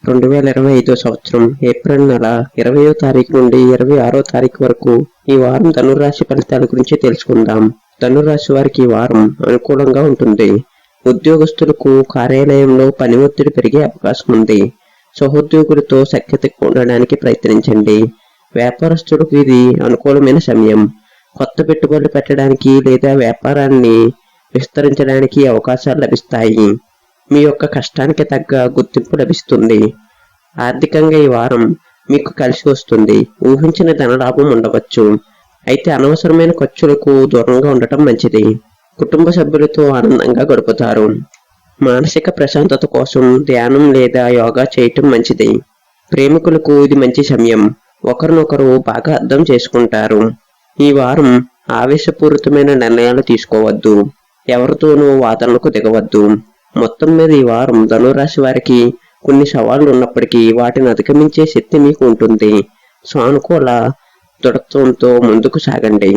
2025 సంవత్సరం ఏప్రిల్ నెల 20వ తారీఖు నుండి 26వ తారీఖు వరకు ఈ వారం ధనురాశి ఫలితాల గురించి తెలుసుకుందాం. ధనురాశి వారికి ఈ వారం అనుకూలంగా ఉంటుంది. ఉద్యోగస్తులకు కార్యాలయంలో పని ఒత్తిడి పెరిగే అవకాశం ఉంది. సహోద్యోగులతో సఖ్యత ఉండడానికి ప్రయత్నించండి. వ్యాపారస్తులకు ఇది అనుకూలమైన సమయం. కొత్త పెట్టుబడులు పెట్టడానికి లేదా వ్యాపారాన్ని విస్తరించడానికి అవకాశాలు లభిస్తాయి. మీ యొక్క కష్టానికి తగ్గ గుర్తింపు లభిస్తుంది. ఆర్థికంగా ఈ వారం మీకు కలిసి వస్తుంది. ఊహించిన ధనలాభం ఉండవచ్చు. అయితే అనవసరమైన ఖర్చులకు దూరంగా ఉండటం మంచిది. కుటుంబ సభ్యులతో ఆనందంగా గడుపుతారు. మానసిక ప్రశాంతత కోసం ధ్యానం లేదా యోగా చేయటం మంచిది. ప్రేమికులకు ఇది మంచి సమయం. ఒకరినొకరు బాగా అర్థం చేసుకుంటారు. ఈ వారం ఆవేశపూరితమైన నిర్ణయాలు తీసుకోవద్దు. ఎవరితోనూ వాదనలకు దిగవద్దు. మొత్తం మీద ఈ వారం ధనురాశి వారికి కొన్ని సవాళ్లు ఉన్నప్పటికీ వాటిని అధిగమించే శక్తి మీకు ఉంటుంది. సానుకూల దృఢత్వంతో ముందుకు సాగండి.